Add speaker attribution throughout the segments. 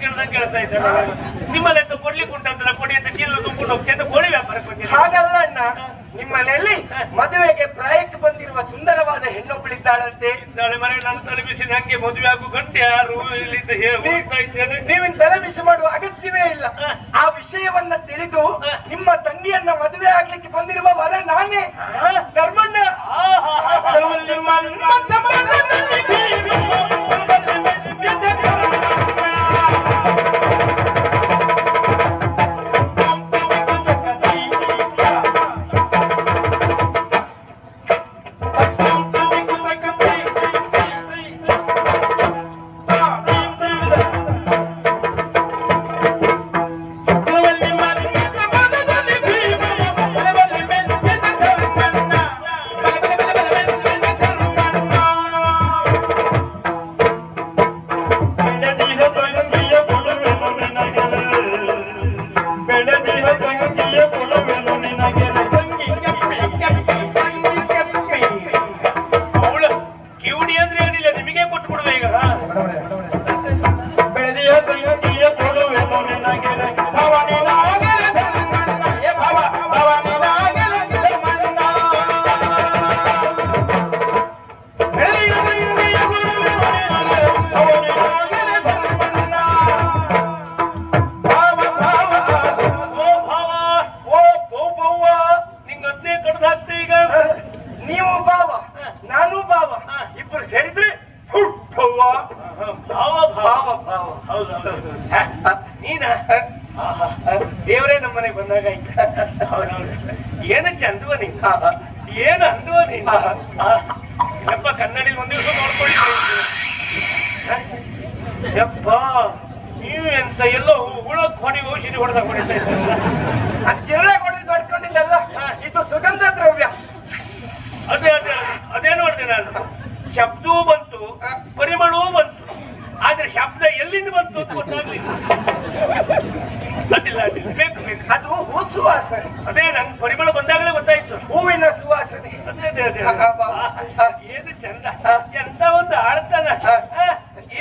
Speaker 1: ಕೇಳ್ತಾ ಇದ್ದಾರೆ. ನಿಮ್ಮಲ್ಲೆಂತ ಕೊಡ್ಲಿಕ್ಕೆ ಉಂಟಂತಲ್ಲ, ಕೊಡಿ ಅಂತ ಚೀಲ ತುಂಬಿಕೊಂಡು ಹೋಗ್ತೇನೆ ಅಂತ ಕೋಳಿ ವ್ಯಾಪಾರಕ್ಕೆ ಹೋಗ್ತೀನಿ.
Speaker 2: ಹಾಗಲ್ಲ ಅಣ್ಣ, ನಿಮ್ಮ ಮನೆಯಲ್ಲಿ ಮದುವೆಗೆ ಪ್ರಾಯಕ್ಕೆ ಬಂದಿರುವ ಸುಂದರವಾದ ಹೆಣ್ಣೊಬ್ಬಳಿದ್ದಾಳಂತೆ.
Speaker 1: ಮನೆ ನಾನು ತಲೆಬಿಸಿ ನಂಗೆ ಮದುವೆ ಆಗು ಗಂಟೆ ಯಾರು ಇಲ್ಲಿಂದ ಹೋಗ್ತಾ ಇದ್ದೇನೆ.
Speaker 2: ನೀವಿನ ತಲೆಬಿಸಿ ಮಾಡುವ ಅಗತ್ಯವೇ ಇಲ್ಲ. ಆ ವಿಷಯವನ್ನ ತಿಳಿದು ನಿಮ್ಮ ತಂಗಿಯನ್ನ ಮದುವೆ ಆಗ್ಲಿಕ್ಕೆ ಬಂದಿರುವ ವರ ನಾನೇ, ಧರ್ಮಣ್ಣ.
Speaker 1: ದೇವರೇ ನಮ್ಮನೆಗೆ ಬಂದಾಗ ಏನು ಚಂದುವ ನೀನು, ಏನು ಅಂದುವ ನೀನು. ಯಪ್ಪ ಕನ್ನಡಿ ಒಂದ್ ದಿವಸ ನೋಡ್ಕೊಂಡಿದ್ದೆ. ಯಪ್ಪ ನೀವು ಎಂತ ಎಲ್ಲೋ ಹುಳಕ್ ಹೊಡಿ ಔಷಧಿ ಹೊಡೆದ ಹೊಡಿತಾ ಇದ್ದೀರಲ್ಲ,
Speaker 2: ಅದೆಲ್ಲ ಹೊಡ್ಕೊಂಡಿದ್ದಲ್ಲ, ಇದು ಸುಗಂಧ ದ್ರವ್ಯ.
Speaker 1: ಅದೇ ಅದೇ ಅದೇ ನೋಡಿದೆ ನಾನು. ಶಬ್ದವೂ ಬಂತು, ಪರಿಮಳವೂ ಬಂತು, ಆದ್ರೆ ಶಬ್ದ ಎಲ್ಲಿಂದ ಬಂತು ಅಂತ ಗೊತ್ತಾಗ್ಲಿಲ್ಲ. ಅದಿಲ್ಲ ಅದಿಲ್ಲ, ಬೇಕು ಬೇಕು.
Speaker 2: ಅದು ಹೂ ಸುವಾಸನೆ.
Speaker 1: ಅದೇ ನಂಗೆ ಪರಿಮಳ ಬಂದಾಗಲೇ ಗೊತ್ತಾಯ್ತು,
Speaker 2: ಹೂವಿನ ಸುವಾಸನೆ.
Speaker 1: ಅದೇ ಅದೇ ಅದೇ. ಏನು ಚಂದ, ಎಂತ ಒಂದು ಆಡ್ತಾನ.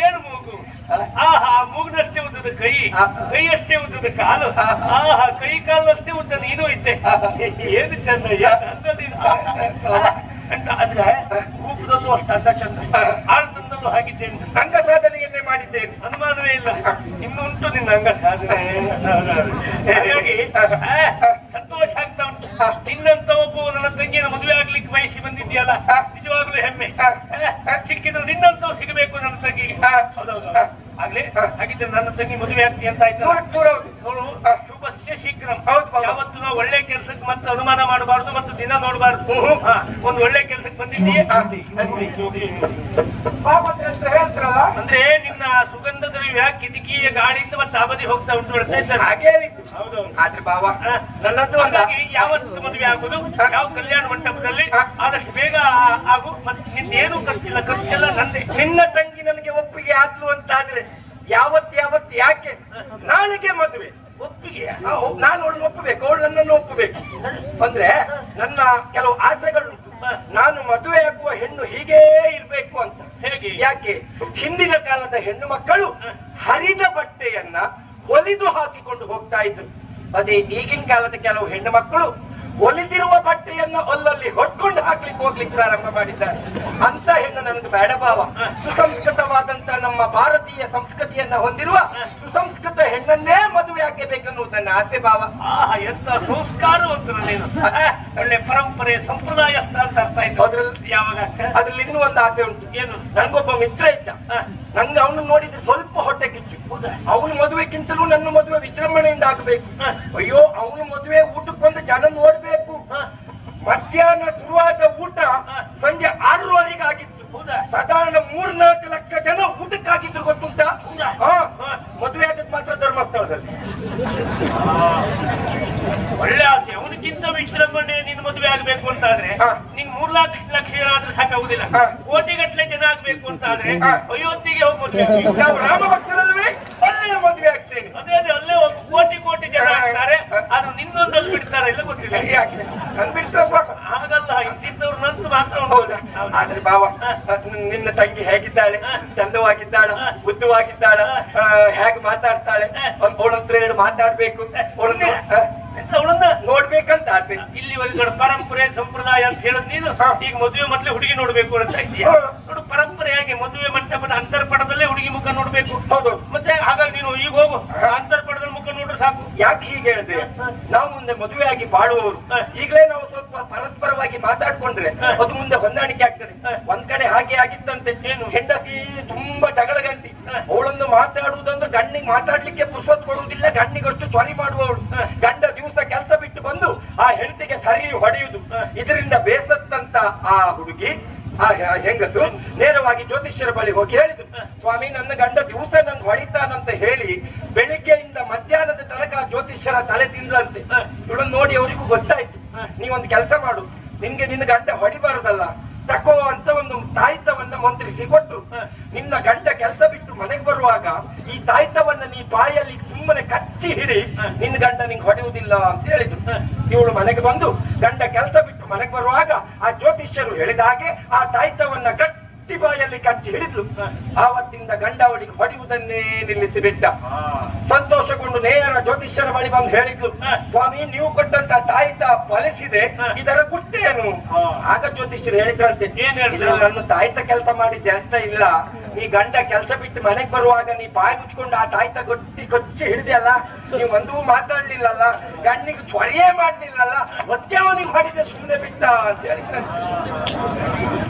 Speaker 1: ಏನು ಮೂಗು, ಆಹಾ ಮೂಗಿನಷ್ಟೇ ಉದ್ದದ ಕೈ, ಕೈಯಷ್ಟೇ ಉದ್ದದ ಕಾಲು, ಆಹಾ ಕೈ ಕಾಲಷ್ಟೇ ಉದ್ದ ನೀನು ಇದ್ದೆ. ಏನು ಚಂದ ಅಂದ್ರೆ ರೂಪದಲ್ಲೂ ಅಷ್ಟು ಅಂದ ಚಂದ, ಆಳದಲ್ಲೂ ಹಾಗಿದ್ದೇನೆ.
Speaker 2: ಅಂಗ ಸಾಧನೆಯನ್ನೇ ಮಾಡಿದ್ದೇನೆ,
Speaker 1: ಅನುಮಾನವೇ ಇಲ್ಲ. ಇನ್ನು ಉಂಟು ನಿನ್ನ ಅಂಗ ಸಾಧನೆ. ಹಾಗಾಗಿ ಸಂತೋಷ ಆಗ್ತಾ ಉಂಟು. ನಿನ್ನಂತ ಒಬ್ಬ ನನ್ನ ತಂಗಿಯನ್ನು ಮದುವೆ ಆಗ್ಲಿಕ್ಕೆ ಬಯಸಿ ಬಂದಿದ್ಯಲ್ಲ, ನಿಜವಾಗ್ಲೂ ಹೆಮ್ಮೆ. ಸಿಕ್ಕಿದ್ರು ನಿನ್ನಂತವ್ ಸಿಗಬೇಕು ನನ್ನ ತಂಗಿಗೆ. ಹೌದೌದು, ಆಗ್ಲಿ. ಹಾಗಿದ್ರೆ ನನ್ನ ತಂಗಿ ಮದುವೆ ಆಗ್ತಿ ಅಂತ ಆಯ್ತು. ಶುಭಸ್ಯ ಶೀಘ್ರ. ಯಾವತ್ತು ನಾವು ಒಳ್ಳೆ ಕೆಲ್ಸಕ್ಕೆ ಮತ್ತೆ ಅನುಮಾನ ಮಾಡಬಾರ್ದು ಮತ್ತು ದಿನ ನೋಡಬಾರ್ದು. ಒಂದು ಒಳ್ಳೆ ಕೆಲ್ಸಕ್ಕೆ ಬಂದಿದ್ದೀಯ ಅಂದ್ರೆ ನಿನ್ನ ಸುಗಂಧ ದ್ರವ್ಯ ಕಿಟಕಿಯ ಗಾಳಿಯಿಂದ ಮತ್ತೆ ಅವಧಿ ಹೋಗ್ತಾ ಉಂಟು ಹೇಳ್ತಾ ಇದ್ದಾರೆ.
Speaker 2: ಹಾಗೆ
Speaker 1: ಹೌದು.
Speaker 2: ಆದ್ರೆ ಬಾಬಾ ನನ್ನದು
Speaker 1: ಹಾಗಾಗಿ ಯಾವತ್ತು ಮದುವೆ ಆಗುದು, ಯಾವ ಕಲ್ಯಾಣ ಮಂಟಪದಲ್ಲಿ ಆದಷ್ಟು ಬೇಗ ಆಗು. ಮತ್ತೆ ನಿನ್ನೇನು ಖರ್ಚಿಲ್ಲ, ಖರ್ಚೆಲ್ಲ ನಂದೆ.
Speaker 2: ನಿನ್ನ ತಂಗಿ ನನಗೆ ಒಪ್ಪಿಗೆ ಆದ್ಲು ಅಂತಾದ್ರೆ ಯಾವತ್ತು ಯಾಕೆ ನಾಳೆಗೆ ಮದುವೆ ಒಪ್ಪಿಗೆ. ನಾನು ಅವಳನ್ನು ಒಪ್ಪಬೇಕು, ಅವಳು ನನ್ನನ್ನು ಒಪ್ಪಬೇಕು. ಅಂದ್ರೆ ನನ್ನ ಕೆಲವು ಆಸೆಗಳು. ನಾನು ಮದುವೆ ಆಗುವ ಹೆಣ್ಣು ಹೀಗೇ ಇರ್ಬೇಕು ಅಂತ.
Speaker 1: ಹೇಗೆ?
Speaker 2: ಯಾಕೆ ಹಿಂದಿನ ಕಾಲದ ಹೆಣ್ಣು ಮಕ್ಕಳು ಹರಿದ ಬಟ್ಟೆಯನ್ನ ಹೊಲಿದು ಹಾಕಿಕೊಂಡು ಹೋಗ್ತಾ ಇದ್ರು. ಅದೇ ಈಗಿನ ಕಾಲದ ಕೆಲವು ಹೆಣ್ಣು ಮಕ್ಕಳು ಹೊಲಿದಿರುವ ಬಟ್ಟೆಯನ್ನ ಅಲ್ಲಲ್ಲಿ ಹೊಡ್ಕೊಂಡು ಹಾಕ್ಲಿಕ್ಕೆ ಹೋಗ್ಲಿಕ್ಕೆ ಪ್ರಾರಂಭ ಮಾಡಿದ್ದಾರೆ. ಅಂತ ಹೆಣ್ಣು ನನಗೆ ಬೇಡ ಭಾವ. ಸುಸಂಸ್ಕೃತವಾದಂತ ನಮ್ಮ ಭಾರತೀಯ ಸಂಸ್ಕೃತಿಯನ್ನ ಹೊಂದಿರುವ ಸುಸಂಸ್ಕೃತ ಹೆಣ್ಣನ್ನೇ ಮದುವೆ ಆಗಬೇಕನ್ನುವುದು ನನ್ನ ಆಸೆ ಭಾವ.
Speaker 1: ಎಂತ ಸಂಸ್ಕಾರವಂತರು ನೀನು. ಒಳ್ಳೆ ಪರಂಪರೆ ಸಂಪ್ರದಾಯ ಅಂತ ಅರ್ಥ ಆಯ್ತು.
Speaker 2: ಅದ್ರಲ್ಲಿ
Speaker 1: ಯಾವಾಗ
Speaker 2: ಅದ್ರಲ್ಲಿ ಇನ್ನೂ ಒಂದು ಆಸೆ ಉಂಟು.
Speaker 1: ಏನು?
Speaker 2: ನನ್ಗೊಬ್ಬ ಮಿತ್ರ ಇದ್ದ. ನಂಗೆ ಅವನು ನೋಡಿದ್ರೆ ಸ್ವಲ್ಪ ಹೊಟ್ಟೆ ಕಿಚ್ಚು. ಅವನ ಮದುವೆಗಿಂತಲೂ ನನ್ನ ಮದುವೆ ವಿಜೃಂಭಣೆಯಿಂದ ಆಗಬೇಕು. ಅಯ್ಯೋ ಅವನ ಮದುವೆ ಊಟಕ್ಕೆ ಬಂದು ಜನ ನೋಡ್ಬೇಕು. ಮಧ್ಯಾಹ್ನ ಶುರುವಾದ ಊಟ ಸಂಜೆ 6:30 ಆಗಿತ್ತು. ಸಾಧಾರಣ 3-4 ಲಕ್ಷ ಜನ ಊಟಕ್ಕಾಗಿದ್ರು ಗೊತ್ತುಂಟ. ಮದುವೆ ಆದದ್ದು ಮಾತ್ರ ಧರ್ಮಸ್ಥಳದಲ್ಲಿ.
Speaker 1: ಒಳ್ಳೆ ಆಸೆ. ಅವನಿಗಿಂತ ವಿಜೃಂಭಣೆ ನಿನ್ ಮದುವೆ ಆಗ್ಬೇಕು ಅಂತ ಆದ್ರೆ ನಿಂಗೆ 3 ಲಕ್ಷ ಜನ ಆದ್ರೂ ಸಾಕಾಗುದಿಲ್ಲ. ಕೋಟಿಗಟ್ಟಲೆ ಜನ ಆಗ್ಬೇಕು ಅಂತ ಆದ್ರೆ ಅಯೋಧ್ಯೆಗೆ ಹೋಗಿ ಮದುವೆ ಆಗ್ಬೇಕು.
Speaker 2: ನಾವು ರಾಮ ಭಕ್ತರಲ್ವೇ ಒಳ್ಳೆಯ ಮದುವೆ ಆಗ್ತೇನೆ.
Speaker 1: ಅದೇ ಅಲ್ಲೇ ಹೋಗಿ ಕೋಟಿ ಜನ ಆಗ್ತಾರೆ. ಅದು ನಿನ್ನೊಂದಲ್ಲಿ ಬಿಡ್ತಾರೆ ಇಲ್ಲ ಗೊತ್ತಿಲ್ಲ.
Speaker 2: ನನ್ ಬಿಡ್ತಪ್ಪ
Speaker 1: ಹಾಗಲ್ಲ, ಇಂತಿದ್ದವ್ರು ನಂತು ಮಾತ್ರ.
Speaker 2: ಹೌದಾ? ಆದ್ರೆ ಬಾವ ನಿನ್ನ ತಂಗಿ ಹೇಗಿದ್ದಾಳೆ? ಚಂದವಾಗಿದ್ದಾಳ, ಬುದ್ಧವಾಗಿದ್ದಾಳ, ಹೇಗೆ ಮಾತಾಡ್ತಾಳೆ ಅವಳ ಹತ್ರ ಹೇಳಿ ಮಾತಾಡ್ಬೇಕು, ನೋಡ್ಬೇಕಂತ ಆಸೆ.
Speaker 1: ಇಲ್ಲಿ ಒಂದು ಪರಂಪರೆ ಸಂಪ್ರದಾಯ ಅಂತ ಹೇಳದ್ ನೀನು ಈಗ ಮದುವೆ ಮೊದಲೇ ಹುಡುಗಿ ನೋಡ್ಬೇಕು ಅಂತ ಇದೆಯಾ? ನೋಡು, ಪರಂಪರೆಯಾಗಿ ಮದುವೆ ಮಂಟಪದ ಅಂತರ್ಪಡದಲ್ಲೇ ಹುಡುಗಿ ಮುಖ ನೋಡ್ಬೇಕು.
Speaker 2: ಹೌದು.
Speaker 1: ಮತ್ತೆ ಹಾಗಾಗಿ ನೀನು ಈಗ ಹೋಗು, ಅಂತರ್ಪಡದಲ್ಲಿ ಮುಖ ನೋಡ್ರೆ ಸಾಕು.
Speaker 2: ಯಾಕೆ ಹೀಗೆ ಹೇಳಿದೆ? ನಾವು ಮುಂದೆ ಮದುವೆ ಆಗಿ ಬಾಳುವವರು ಈಗಲೇ ನಾವು ಸ್ವಲ್ಪ ಪರಸ್ಪರವಾಗಿ ಮಾತಾಡ್ಕೊಂಡ್ರೆ ಅದು ಮುಂದೆ ಹೊಂದಾಣಿಕೆ ಆಗ್ತದೆ. ಒಂದ್ ಕಡೆ ಹಾಗೆ ಆಗಿತ್ತಂತೆ, ಹೆಂಡತಿ ತುಂಬಾ ಜಗಳ ಗಂಟಿ, ಅವಳನ್ನು ಮಾತಾಡುವುದಂದ್ರೆ ಗಂಡಿಗೆ ಮಾತಾಡ್ಲಿಕ್ಕೆ ಪುರ್ಸೊತ್ ಕೊಡುವುದಿಲ್ಲ, ಗಂಡಿಗಷ್ಟು ತ್ವರಿ ಮಾಡುವವಳು. ಗಂಡ ದಿವಸ ಕೆಲಸ ಬಿಟ್ಟು ಬಂದು ಆ ಹೆಂಡತಿಗೆ ಸರಿ ಹೊಡೆಯುವುದು. ಇದರಿಂದ ಬೇಸತ್ತಂತ ಆ ಹುಡುಗಿ ಆ ಹೆಂಗಸು ನೇರವಾಗಿ ಜ್ಯೋತಿಷ್ಯರ ಬಳಿ ಹೋಗಿ ಹೇಳಿದ್ರು, ಸ್ವಾಮಿ ನನ್ನ ಗಂಡ ದಿವಸ ನನ್ ಹೊಡಿತಾನಂತ ಹೇಳಿ ಬೆಳಿಗ್ಗೆಯಿಂದ ಮಧ್ಯಾಹ್ನದ ತನಕ ಜ್ಯೋತಿಷ್ಯರ ತಲೆ ತಿಂದ್ರಂತೆ. ಇವಳನ್ನು ನೋಡಿ ಅವರಿಗೂ ಗೊತ್ತಾಯ್ತು, ನೀವೊಂದು ಕೆಲಸ ಮಾಡು, ನಿನ್ಗೆ ನಿನ್ನ ಗಂಡ ಹೊಡಿಬಾರದಲ್ಲ, ತಕೋ ಅಂತ ಒಂದು ತಾಯಿತವನ್ನ ಮಂತ್ರಿಸಿ ಕೊಟ್ರು. ನಿನ್ನ ಗಂಡ ಕೆಲಸ ಬಿಟ್ಟು ಮನೆಗೆ ಬರುವಾಗ ಈ ತಾಯಿತವನ್ನ ನೀ ಬಾಯಲ್ಲಿ ಸುಮ್ಮನೆ ಕಚ್ಚಿ ಹಿಡಿ, ನಿನ್ನ ಗಂಡ ನಿಂಗೆ ಹೊಡೆಯುವುದಿಲ್ಲ ಅಂತ ಹೇಳಿದ್ರು. ಇವಳು ಮನೆಗೆ ಬಂದು ಗಂಡ ಕೆಲಸ ಬಿಟ್ಟು ಮನೆಗೆ ಬರುವಾಗ ಆ ಜ್ಯೋತಿಷ್ಯರು ಹೇಳಿದ ಹಾಗೆ ಆ ತಾಯಿತವನ್ನ ಗಟ್ಟಿ ಬಾಯಲ್ಲಿ ಕಚ್ಚಿ ಹಿಡಿದ್ಲು. ಆವತ್ತಿಂದ ಗಂಡ ಅವಳಿಗೆ ಹೊಡೆಯುವುದನ್ನೇ ನಿಲ್ಲಿಸಿ ಬಿಟ್ಟ. ಸಂತೋಷಗೊಂಡು ನೇರ ಜ್ಯೋತಿಷ್ಯರ ಬಳಿ ಬಂದು ಹೇಳಿದ್ಲು, ಸ್ವಾಮಿ ನೀವು ಕೊಟ್ಟಂತ ತಾಯಿತ ಫಲಿಸಿದೆ, ಇದರ ಗುಟ್ಟೇನು? ಆಗ ಜ್ಯೋತಿಷ್ಯರು ಹೇಳಿದ್ರಂತೆ, ನನ್ನ ತಾಯಿತ ಕೆಲಸ ಮಾಡಿದ್ದೆ ಅಂತ ಇಲ್ಲ, ಈ ಗಂಡ ಕೆಲಸ ಬಿಟ್ಟು ಮನೆಗೆ ಬರುವಾಗ ನೀ ಬಾಯಿ ಮುಚ್ಕೊಂಡು ಆ ತಾಯಿತ ಗೊತ್ತಿ ಕೊಚ್ಚಿ ಹಿಡಿದೆಯಲ್ಲ, ನೀವು ಒಂದೂ ಮಾತಾಡ್ಲಿಲ್ಲಲ್ಲ, ಗಂಡಿಗೆ ತ್ವರೆಯೇ ಮಾಡ್ಲಿಲ್ಲಲ್ಲ, ಅವನಿಗೆ ಹೊಡಿದೆ ಸುಮ್ಮನೆ ಬಿಟ್ಟ ಅಂತ ಹೇಳಿದ್ರೆ.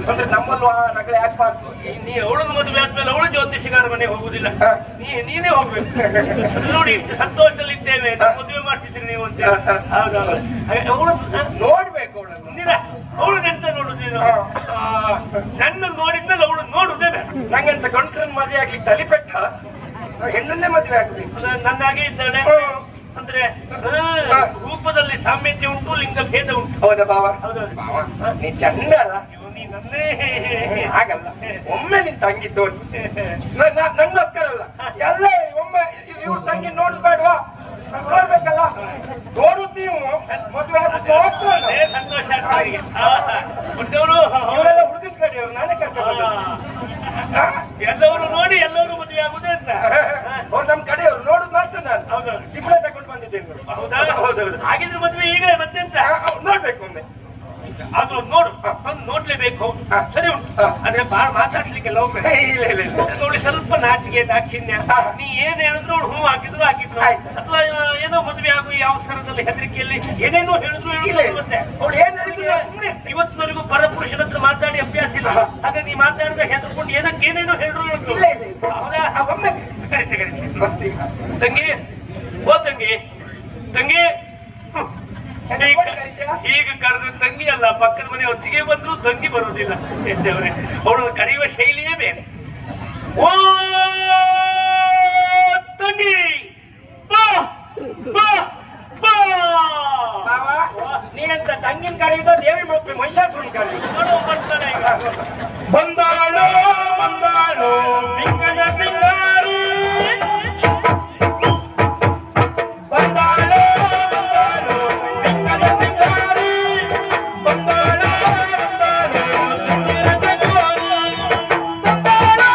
Speaker 2: ಅಂದ್ರೆ ನಮ್ಮಲ್ಲೂ ಆ ರಗಳೆ ಯಾಕಬಾರ್ದು?
Speaker 1: ನೀ ಅವಳನ್ನು ಮದುವೆ ಆದ್ಮೇಲೆ ಅವಳು ಜ್ಯೋತಿಷಿಗಾರ ಮನೆಗೆ ಹೋಗುದಿಲ್ಲ, ನೀನೇ ಹೋಗ್ಬೇಕು. ನೋಡಿ ಸಂತೋಷದಲ್ಲಿ ಇದ್ದೇವೆ, ಮದುವೆ ಮಾಡ್ತಿದ್ರಿ ನೀವು ಅಂತ. ಅವಳು
Speaker 2: ನೋಡ್ಬೇಕು, ಅವಳನ್ನು
Speaker 1: ಅವಳು ಎಂತ ನೋಡುದು ನೀನು? ನನ್ನ ನೋಡಿದ್ಮೇಲೆ ಅವಳು ನೋಡುದೇನೆ.
Speaker 2: ನಂಗಂತ ಗಂಟರನ್ನ ಮದುವೆ ಆಗ್ಲಿಕ್ಕೆ ತಲಿಪೆಟ್ಟ, ಹೆಣ್ಣನ್ನೇ ಮದುವೆ ಆಗ್ಬೇಕು.
Speaker 1: ನನ್ನಾಗೆ ಇದ್ದಾಳೆ ಅಂದ್ರೆ ರೂಪದಲ್ಲಿ ಸಾಮ್ಯತೆ ಉಂಟು, ಲಿಂಗ ಭೇದ ಉಂಟು.
Speaker 2: ಹೌದಾ ಭಾವ?
Speaker 1: ಹೌದೌದು.
Speaker 2: ನೀ ಚಂದ ಅಲ್ಲ?
Speaker 1: ನೀನನ್ನೇ
Speaker 2: ಹಾಗಲ್ಲ, ಒಮ್ಮೆ ನಿನ್ ತಂಗಿ ತೋರಿ, ನಂಗೋಸ್ಕರಲ್ಲ, ಎಲ್ಲ ಒಮ್ಮೆ ಇವ್ರ ತಂಗಿ ನೋಡ್ಬೇಡ್ವಾ? ನೋಡ್ಬೇಕಲ್ಲ, ನೋಡುದು ನೀವು ಮದುವೆ
Speaker 1: ಸಂತೋಷ ಆಗ್ತದೆ.
Speaker 2: ಇವರೆಲ್ಲ ಹುಡುಗಿನ ಕಡೆಯವರು, ನಾನೇ ಕರ್ಕೊಂಡು
Speaker 1: ಎಲ್ಲವರು ನೋಡಿ ಎಲ್ಲರೂ ಮದುವೆ ಆಗುದೇ ಅಂತ.
Speaker 2: ಅವ್ರು ನಮ್ ಕಡೆಯವರು ನೋಡುದು ಮಾತ್ರ ನಾನು.
Speaker 1: ಹೌದೌದು.
Speaker 2: ಇಬ್ಬರೇ ತಗೊಂಡು ಬಂದಿದ್ದೇನೆ.
Speaker 1: ಹೌದಾ?
Speaker 2: ಹೌದೌದು.
Speaker 1: ಹಾಗಿದ್ರೆ ಮದುವೆ ಈಗಲೇ ಮತ್ತೆ ಅಂತ
Speaker 2: ನೋಡ್ಬೇಕು ಒಮ್ಮೆ.
Speaker 1: ಆದ್ರೂ ನೋಡು, ಒಂದು ನೋಡ್ಲೇಬೇಕು. ಸರಿ ಉಂಟು, ಆದ್ರೆ ಬಾಳ ಮಾತಾಡ್ಲಿಕ್ಕೆಲ್ಲ ಹೋಗ್ಬೇಕು. ನೋಡಿ ಸ್ವಲ್ಪ ನಾಚಿಕೆ ದಾಕ್ಷಿಣ್ಯ, ನೀ ಏನ್ ಹೇಳಿದ್ರು ಅವ್ಳು ಹೂ ಹಾಕಿದ್ರು ಅಥವಾ ಏನೋ ಮದುವೆ ಆಗು ಈ ಅವಸರದಲ್ಲಿ ಹೆದರಿಕೆಯಲ್ಲಿ ಏನೇನೋ ಹೇಳಿದ್ರು ಮತ್ತೆ
Speaker 2: ಅವ್ಳು ಏನ್ ಹೇಳಿದ್ರು
Speaker 1: ಇವತ್ತಿನವರೆಗೂ ಪರಪುರುಷನ ಹತ್ರ ಮಾತಾಡಿ ಅಭ್ಯಾಸ ಇಲ್ಲ. ಹಾಗಾಗಿ ಮಾತಾಡಿದ್ರೆ ಹೆದರ್ಕೊಂಡು ಏನೇನೋ ಹೇಳಿದ್ರು.
Speaker 2: ಒಮ್ಮೆ
Speaker 1: ತಂಗಿ, ಓ ತಂಗಿ, ತಂಗಿ ಈಗ ಕರೆದು ತಂಗಿ ಅಲ್ಲ, ಪಕ್ಕದ ಮನೆ ಹೊತ್ತಿಗೆ ಬಂದ್ರು ತಂಗಿ ಬರುವುದಿಲ್ಲ. ಎದ್ದವ್ರೆ ಅವಳು ಕರೆಯುವ ಶೈಲಿಯೇ ಬೇರೆ. ಓ ತಂಗಿ,
Speaker 2: ನೀನಂತ ತಂಗಿನ ಕರೆಯುವುದ ದೇವಿ ಮಕ್ಕಳು ಮಹಿಷಾಸುರನ್ ಕರೆಯುವುದು?
Speaker 1: ಬರ್ತಾನೆ ಈಗ.
Speaker 2: ಬಂದಾಳೋ ಬಂದಾಳೋ ಲಿಂಗನ ಸಿಂಗಾರಿ, ಬಂದಾಳೋ ಬಂದಾಳೋ ಲಿಂಗನ ಸಿಂಗಾರಿ, ಬಂದಾಳೋ ಬಂದಾಳೋ ಚಂದಿರ ಚಕೋರಿ, ಬಂದಾಳೋ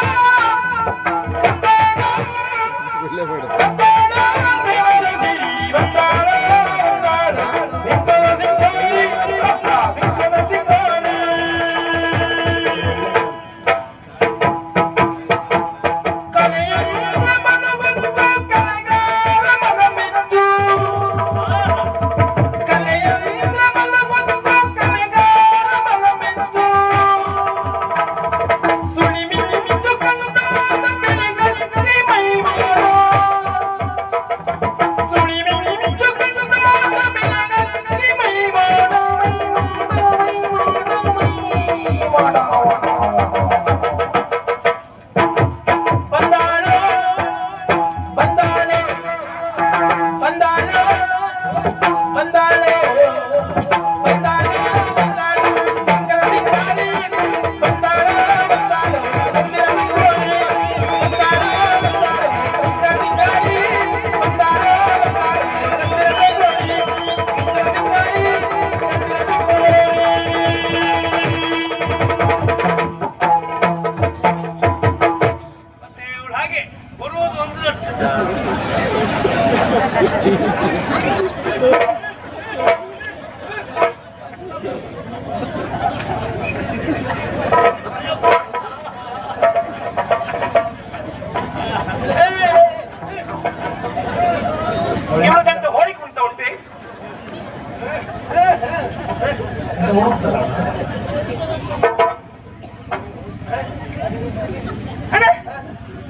Speaker 2: ಇವಳದಂತ ಹೋಳಿಕೊಂತ ಉಂಟೆ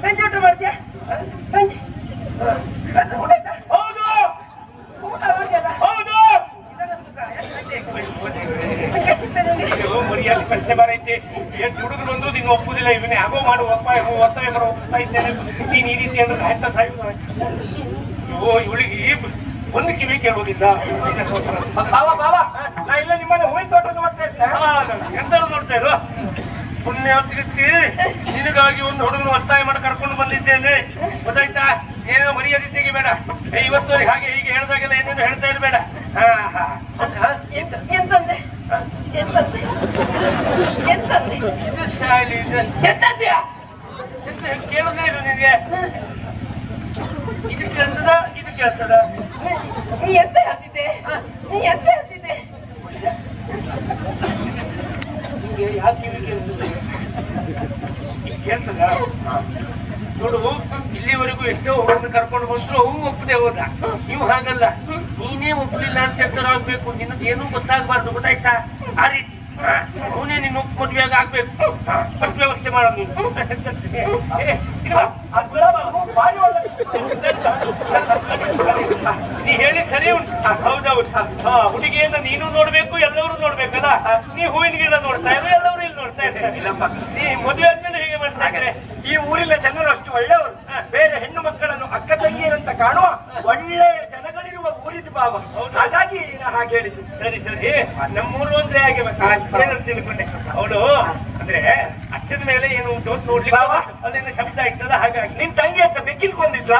Speaker 2: ಸಂಜೆ ಊಟ ಮಾಡ್ತೀಯ ಹೌದು ಹೌದು ಮರಿಯಾದ ಪ್ರಶ್ನೆ ಬರೈತೆ ಎಷ್ಟು ಹುಡುಗರು ಬಂದು ನೀನು ಒಪ್ಪುದಿಲ್ಲ ಇವನೇ ಆಗೋ ಮಾಡುವ ಒತ್ತಾಯ ಬರೋ ಒಪ್ತಾ ಇದ್ದೇನೆ ನೀನು ಈ ರೀತಿ ಅಂದ್ರೆ ಆಯ್ತಾ ಓ ಇವಳಿಗೆ ಒಂದು ಕಿವಿ ಕೇಳುವುದಿಲ್ಲ ಬಾಬಾ ಬಾಬಾ ನಾ ಇಲ್ಲ ನಿಮ್ಮನ್ನ ಹೂವಿನ ತೋಟ ನೋಡ್ತಾ ಇದ್ದೆ ಎಂತಾರು ನೋಡ್ತಾ ಇರು ಪುಣ್ಯ ತಿರುಗಿ ನಿನಗಾಗಿ ಒಂದು ಹುಡುಗನ ಒತ್ತಾಯ ಮಾಡಿ ಕರ್ಕೊಂಡು ಬಂದಿದ್ದೇನೆ ಗೊತ್ತಾಯ್ತಾ ಏನೋ ಮರ್ಯಾದೆ ತೆಗಿಬೇಡ ಇವತ್ತು ಹಾಗೆ ಹೀಗೆ ಹೇಳ್ದಾಗೆಲ್ಲ ಏನೇನು ಹೇಳ್ತಾ ಇರಬೇಡ ಕೇಳುದೇ ಇಲ್ಲ ನಿನಗೆ ಇದು ಕೇಳ್ತದ ಇದು ಕೇಳ್ತದ
Speaker 3: ನೀ ಎಂತ ಹೇಳ್ತಿದ್ದೆ ನೀ ಎಂತ ಹೇಳ್ತಿದ್ದೆ
Speaker 2: ನಿಂಗೆ ಯಾಕೆ ಕೇಳ್ತದೆ ಕೇಳ್ತದ ನೋಡು ಇಲ್ಲಿವರೆಗೂ ಎಷ್ಟೋ ಹುಡುಗನ ಕರ್ಕೊಂಡು ಬಂದ್ರು ಅವು ಒಪ್ಪದೆ ಹೋದ ನೀವು ಹಾಗಲ್ಲ ನೀನೇ ಒಪ್ಪಲಿಲ್ಲ ಅಂತ ಎತ್ತರಾಗ್ಬೇಕು ನಿನ್ನದು ಏನೂ ಗೊತ್ತಾಗಬಾರ್ದು ಗೊತ್ತಾಯ್ತಾ ಆ ರೀತಿ ಅವನೇ ನಿನ್ನ ಮದುವೆಯಾಗ ಆಗ್ಬೇಕು ಸ್ವಲ್ಪ ವ್ಯವಸ್ಥೆ ಮಾಡೋದು ನೀ ಹೇಳಿ ಸರಿ ಉಂಟು ಹೌದೌದು ಹುಡುಗಿಯನ್ನ ನೀನು ನೋಡ್ಬೇಕು ಎಲ್ಲರೂ ನೋಡ್ಬೇಕಲ್ಲ ನೀ ಹೂವಿನ ಗಿಡ ನೋಡ್ತಾ ಇದ್ರು ಎಲ್ಲರೂ ಇಲ್ಲಿ ನೋಡ್ತಾ ಇದ್ದಾರೆ ಇಲ್ಲಪ್ಪ ನೀ ಮದುವೆ ಆದ್ಮೇಲೆ ಹೇಗೆ ಮಾಡ್ತಾ ಇದ್ದಾರೆ ಈ ಊರಿನ ಜನರು ಅಷ್ಟು ಒಳ್ಳೆಯವರು ಬೇರೆ ಹೆಣ್ಣು ಮಕ್ಕಳನ್ನು ಅಕ್ಕ ತಂಗಿಯರಂತ ಕಾಣುವ ಒಳ್ಳೆಯ ಜನಗಳಿರುವ ಊರಿದ ಭಾವ ಹಾಗಾಗಿ ಹಾಗೆ ಹೇಳಿದ್ದು ಸರಿ ಸರಿ ನಮ್ಮೂರು ಅಂದ್ರೆ ಹಾಗೆ ತಿಳ್ಕೊಂಡೆ ಅವಳು ಅಂದ್ರೆ ಅಷ್ಟದ ಮೇಲೆ ಏನು ಉಂಟು ನೋಡ್ಲಿಕ್ಕೆ ಅದೇನು ಶಬ್ದ ಇರ್ತದ ಹಾಗಾಗಿ ನಿನ್ ತಂಗಿ ಅಂತ ಬೆಕ್ಕಿಲ್ಕೊಂಡಿದ್ಲ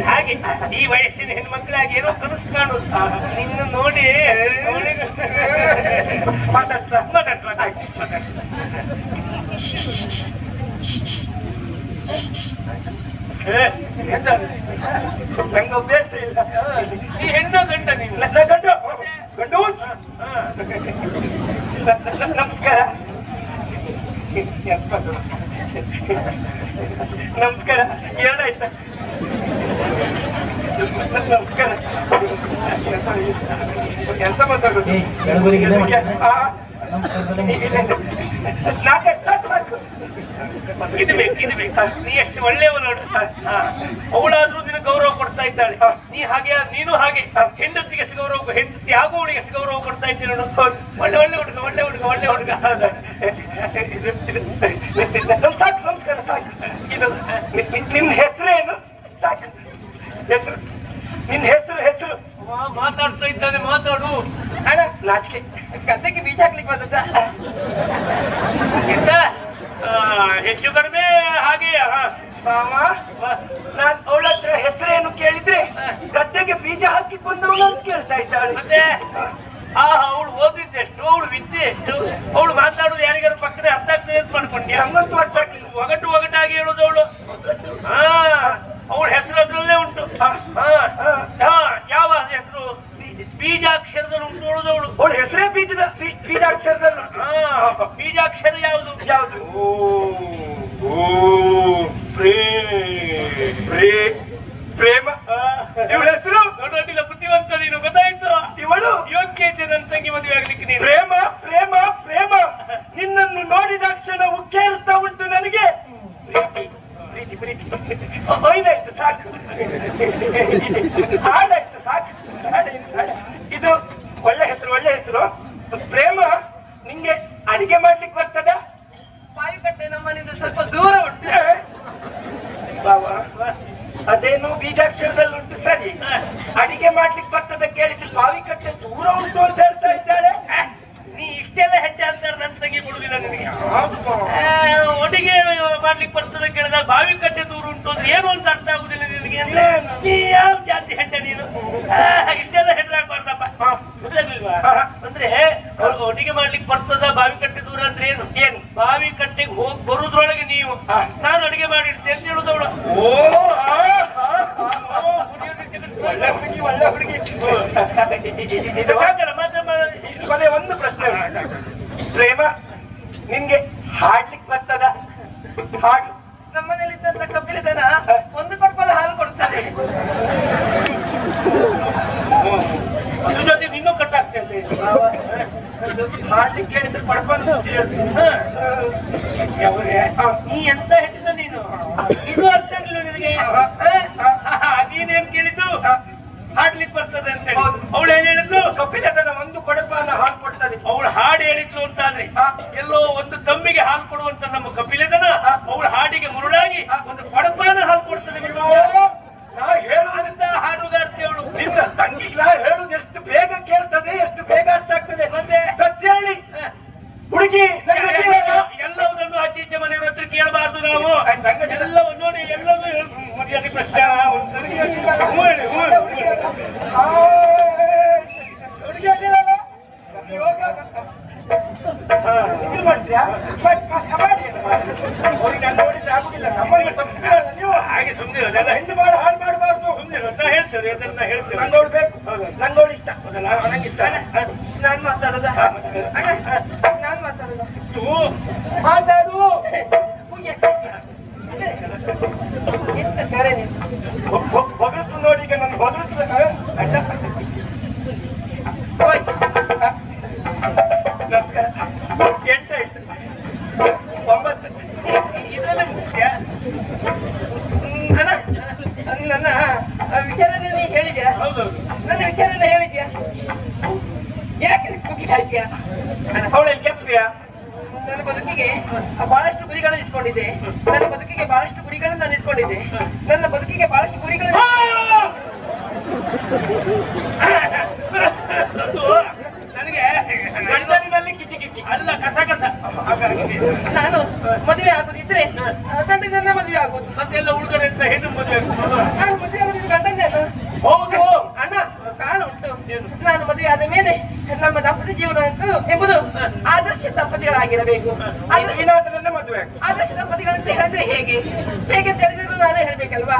Speaker 2: ಹಾಗೆ ಈ ವಯಸ್ಸಿನ ಹೆಣ್ಮಕ್ಳಾಗಿ ಏನೋ ಕನಸು ಕಾಣುದು ನಿನ್ನ ನೋಡಿ ನಂಗೆ ಅಭ್ಯಾಸ ಇಲ್ಲ ಈ ಹೆಣ್ಣು ಗಂಡ ನೀನು ನನ್ನ ಗಂಡು ಗಂಡು ನಮಸ್ಕಾರ ನಮಸ್ಕಾರ ಎರಡಾಯ್ತಾ ನಮಸ್ಕಾರ ಎಂತ ಮಾತಾಡೋದು ಇದು ಬೇಕು ಇದು ಬೇಕು ನೀ ಎಷ್ಟು ಒಳ್ಳೆಯವ ನೋಡು ಅವಳಾದ್ರೂ ನಿನ್ನ ಗೌರವ ಕೊಡ್ತಾ ಇದ್ದಾಳೆ ನೀ ಹಾಗೆ ನೀನು ಹಾಗೆ ಹೆಂಡತಿಗೆ ಎಷ್ಟು ಗೌರವ ಹೆಂಡತಿ ಆಗುವಳಿಗೆ ಎಷ್ಟು ಗೌರವ ಕೊಡ್ತಾ ಇದ್ದೀನಿ ನೋಡು ಒಳ್ಳೆ ಒಳ್ಳೆ ಹುಡುಗ ಒಳ್ಳೆ ಹುಡುಗ ಒಳ್ಳೆ ಹುಡುಗ ಸಾಕು ನಮಸ್ಕಾರ ಸಾಕು ಇದು ನಿನ್ನ ಹೆಸರೇನು ಸಾಕು ಹೆಸರು ನಿನ್ನ ಹೆಸರು ಮಾತಾಡ್ತಾ ಇದ್ದಾನೆ ಮಾತಾಡು ಅಣ್ಣ ನಾಚಿಕೆ ಗದ್ದೆಗೆ ಬೀಜ ಹಾಕ್ಲಿಕ್ಕೆ ಬಂದದ್ದ ಹೆಚ್ಚು ಕಡಿಮೆ ಹಾಗೆ ನಾನ್ ಅವಳ ಹತ್ರ ಹೆಸರೇನು ಕೇಳಿದ್ರೆ ಗದ್ದೆಗೆ ಬೀಜ ಹಾಕಿ ಬಂದವಳು ಅಂತ ಕೇಳ್ತಾ ಇದ್ದಾಳೆ ಮತ್ತೆ ಅವಳು ಓದಿದ್ದೆಷ್ಟು ಅವಳು ವಿದ್ಯೆ ಎಷ್ಟು ಅವಳು ಮಾತಾಡೋದು ಯಾರಿಗಾರು ಪಕ್ಕದ ಅರ್ಥ ಆಗ್ತದೆ ಅಂತ ಮಾಡ್ಕೊಂಡೆ ಹಂಗಂತೂ ಅರ್ಥ ಆಗ್ಲಿಲ್ಲ ಒಗಟಾಗಿ ಹೇಳೋದು ಅವಳು ಅವಳ ಹೆಸರು ಅದ್ರಲ್ಲೇ ಉಂಟು ಯಾವ ಹೆಸರು ಬೀಜಾಕ್ಷರದಲ್ಲಿ ಉಂಟು ಅವಳು ಅವಳ ಹೆಸರೇ ಬೀಜಾಕ್ಷರದಲ್ಲಿ ಬೀಜಾಕ್ಷರ ಯಾವುದು ಯಾವುದು ಪ್ರೇಮ ಇವಳ ಹೆಸರು ದೊಡ್ಡ ಬುದ್ಧಿವಂತ ನೀನು ಗೊತ್ತಾಯ್ತು ಇವಳು ಯೋಗ್ಯತೆ ನನ್ನ ತಂಗಿ ಮದುವೆ ಆಗ್ಲಿಕ್ಕೆ ನೀನು ಪ್ರೇಮ ಪ್ರೇಮ ಪ್ರೇಮ ನಿನ್ನನ್ನು ನೋಡಿದ ಕ್ಷಣ ಉಕ್ಕೇರಿಸ್ತಾ ಉಂಟು ನನಗೆ ಪ್ರೀತಿ ಪ್ರೀತಿ ಐದಾಯ್ತು ಸಾಕು ಹಾಡಾಯ್ತು ಸಾಕು ಇದು ಒಳ್ಳೆ ಹೆಸರು ಪ್ರೇಮ ನಿಂಗೆ ಅಡಿಗೆ ಮಾಡ್ಲಿಕ್ಕೆ ಬರ್ತದ
Speaker 3: ಬಾವಿಕಟ್ಟೆ ನಮ್ಮನಿಂದ ಸ್ವಲ್ಪ ದೂರ ಉಂಟು
Speaker 2: ಬಾವಾ ಅದೇನು ಬೀಜಾಕ್ಷರದಲ್ಲಿ ಉಂಟು ಸರಿ ಅಡಿಗೆ ಮಾಡ್ಲಿಕ್ಕೆ ಬರ್ತದ ಕೇಳಿದ್ರೆ ಬಾವಿಕಟ್ಟೆ ದೂರ ಉಂಟು ಅಂತ ಹೇಳ್ತಾ ಇದ್ದಾಳೆ ನೀ ಇಷ್ಟೆಲ್ಲ ಹೆಜ್ಜೆ ಅಂತಾರೆ ನನ್ನ ತಂಗಿ ಕೊಡುದಿಲ್ಲ ನಿನಗೆ ಅಡಿಗೆ ಮಾಡ್ಲಿಕ್ಕೆ ಬರ್ತದ ಕೇಳಿದಾಗ ಬಾವಿಕಟ್ಟೆ ದೂರ ಉಂಟು ಅಂತ ಏನು ಅಂತ ಅರ್ಥ ಆಗುದಿಲ್ಲ ನಿನಗೆ ನೀ ಯಾವ ಜಾತಿ ಹೆಜ್ಜೆ ನೀನು ಇಷ್ಟೆಲ್ಲ ಹೆಜ್ಜಾಗ್ಬಾರ್ದಪ್ಪ ಗೊತ್ತಾಗ್ಲಿಲ್ವಾ ಅಂದ್ರೆ ಅಡಿಗೆ ಮಾಡ್ಲಿಕ್ಕೆ ಬರ್ತದ ಬಾವಿಕಟ್ಟೆ ದೂರ ಅಂದ್ರೆ ಏನು ಬಾವಿಕಟ್ಟೆ
Speaker 1: ಗಂಟೆಗೆ ಹೋಗಿ ಬರುದ್ರೊಳಗೆ ನೀವು ನಾನು ಅಡಿಗೆ ಮಾಡಿಡ್ತೇನೆ ಅಂತ ಹೇಳುದವಳ.
Speaker 2: ಒಳ್ಳೆ ಹುಡುಗಿ ಒಳ್ಳೆ ಹುಡುಗಿ. ಕೊನೆ ಒಂದು ಪ್ರಶ್ನೆ, ಪ್ರೇಮ ನಿನ್ಗೆ ಹಾಡ್ಲಿಕ್ಕೆ ಬರ್ತದ? ಹಾಡು
Speaker 3: ನಮ್ಮನೇಲಿ ಇದ್ದಂತ ಕಬ್ಬಿನ ದನ ಒಂದು ಕೊಡ್ಪಲ ಹಾಲು ಕೊಡ್ತಾರೆ.
Speaker 1: ಅದ್ರ ಜೊತೆ ಇನ್ನೂ ಕಟ್ಟಾಗ್ತೇನೆ.
Speaker 2: ಹಾಡ್ಲಿಕ್ಕೆ ಹೇಳಿದ್ರೆ ಪಡ್ಕೊಂಡು
Speaker 1: ನೀ ಎಂತ ಹೇಳಿದ ನೀನು? ಇದು ಅರ್ಥ ಆಗಿಲ್ಲ ನಿನಗೆ? ನೀನೇನ್ ಕೇಳಿದ್ದು? ಹಾಡ್ಲಿಕ್ಕೆ ಬರ್ತದೆ ಅಂತ ಹೇಳಿ. ಅವಳು ಏನ್ ಹೇಳಿದ್ಲು?
Speaker 2: ಕಬ್ಬಿನ ದನ ಒಂದು ಕೊಡಪಾನ ಹಾಲು ಕೊಡ್ತದೆ.
Speaker 1: ಅವಳು ಹಾಡು ಹೇಳಿದ್ಲು ಅಂತಾದ್ರೆ ಎಲ್ಲೋ ಒಂದು ತಮ್ಮಿಗೆ ಹಾಲು ಕೊಡುವಂತ ನಮ್ಮ ಕಪಿಲೆದನ ಅವಳ ಹಾಡಿಗೆ ಮುರುಳಾಗಿ ಒಂದು ಕೊಡಪಾನ ಹಾಲು ಕೊಡ್ತದೆ.
Speaker 2: ನಾ ಹೇಳುವಂತ
Speaker 1: ಹಾಡುಗಾರ್ತಿ ಅವಳು.
Speaker 2: ನಿನ್ನ ತಂಗಿಗೆ ನಾ ಹೇಳುದು ಎಷ್ಟು ಬೇಗ ಕೇಳ್ತದೆ, ಎಷ್ಟು ಬೇಗ ಅರ್ಥ ಆಗ್ತದೆ. ಮತ್ತೆ ಸತ್ಯ ಹೇಳಿ ಹುಡುಗಿ
Speaker 1: ಎಲ್ಲವನ್ನೂ ಆಚೀಚೆ ಮನೆಯವ್ರ ಹತ್ರ ಕೇಳಬಾರ್ದು ನಾವು. ಎಲ್ಲವನ್ನೂ ನೋಡಿ ಎಲ್ಲವೂ ಮರ್ಯಾದೆ ಪ್ರಶ್ನೆ. ಹಾಗೆ ಸುಮ್ಮನೆ
Speaker 2: ಹೆಣ್ಣು ಮಾಡಿ ಹಾಳು ಮಾಡಬಾರ್ದು.
Speaker 1: ಸುಮ್ಮನೆ ಹೇಳ್ತಾರೆ ಅದನ್ನ ಹೇಳ್ತೇವೆ.
Speaker 2: ನಂಗೋಳು ಬೇಕು, ನಂಗೋಳು ಇಷ್ಟ, ನಂಗಿಷ್ಟ.
Speaker 3: ನಾನ್ ಮಾತಾಡೋದ? ನಾನ್ ಮಾತಾಡೋದ?
Speaker 2: ಮಾತಾಡು.
Speaker 3: ಎಂತ ಕರೆ ನೀನು?
Speaker 2: ಹೊಗಳ್ತು ನೋಡಿ, ಈಗ ನನ್ಗೆ ಹೊಗಳ್ತು. ಎಂಟಾಯ್ತು, 9.
Speaker 1: ಇದೆಲ್ಲ ಮುಖ್ಯ.
Speaker 3: ನನ್ನ ವಿಚಾರನ ನೀ ಹೇಳಿದ್ಯಾ?
Speaker 1: ಹೌದೌದು.
Speaker 3: ನನ್ನ ವಿಚಾರನ ಹೇಳಿದ್ಯಾ? ಯಾಕೆ ಕುಗ್ಗಿ ಹಾಕ್ಯಾ?
Speaker 2: ಅವಳೇನು ಕೆಪ್ಪಿಯಾ?
Speaker 3: ನನ್ನ ಬದುಕಿಗೆ ಬಹಳಷ್ಟು ಗುರಿಗಳನ್ನು ಇಟ್ಕೊಂಡಿದ್ದೆ. ನನ್ನ ಬದುಕಿಗೆ ಬಹಳಷ್ಟು ಗುರಿಗಳನ್ನು ನಾನು ಇಟ್ಕೊಂಡಿದ್ದೆ. ನನ್ನ ಬದುಕಿಗೆ ಬಹಳಷ್ಟು ಗುರಿಗಳನ್ನು
Speaker 1: ನನಗೆ
Speaker 2: ಗಂಡನಿನಲ್ಲಿ ಕಿಚಿ ಕಿಚಿ
Speaker 1: ಅಲ್ಲ ಕಸ ಕಸ. ಹಾಗಾಗಿ
Speaker 3: ನಾನು ಮದುವೆ ಆಗೋದಿದ್ರೆ ಗಂಡನನ್ನ ಮದುವೆ ಆಗೋದು.
Speaker 1: ಮತ್ತೆಲ್ಲ ಉಳ್ಗಡೆ ಅಂತ ಹೆಣ್ಣು ಮದುವೆ
Speaker 3: ನಾನು ಮದುವೆ ಆಗೋದಿದ್ರೆ ಗಂಡನ್ನೇ.
Speaker 1: ಹೌದು
Speaker 3: ಅಣ್ಣ ಕಾರಣ ಉಂಟು. ನಾನು ಮದುವೆ ಆದ ಮೇಲೆ ನಮ್ಮ ದಾಂಪತ್ಯ ಜೀವನ ಎಂಬುದು ಆದರ್ಶ ದಂಪತಿಗಳಾಗಿರಬೇಕು.
Speaker 2: ಈನಾಟದಲ್ಲೇ ಮದುವೆ.
Speaker 3: ಆದರ್ಶ ದಂಪತಿಗಳಂತ ಹೇಳಿದ್ರೆ ಹೇಗೆ ಹೇಗೆ ಅಂತ ಹೇಳಿದ್ರು ನಾನೇ ಹೇಳ್ಬೇಕಲ್ವಾ?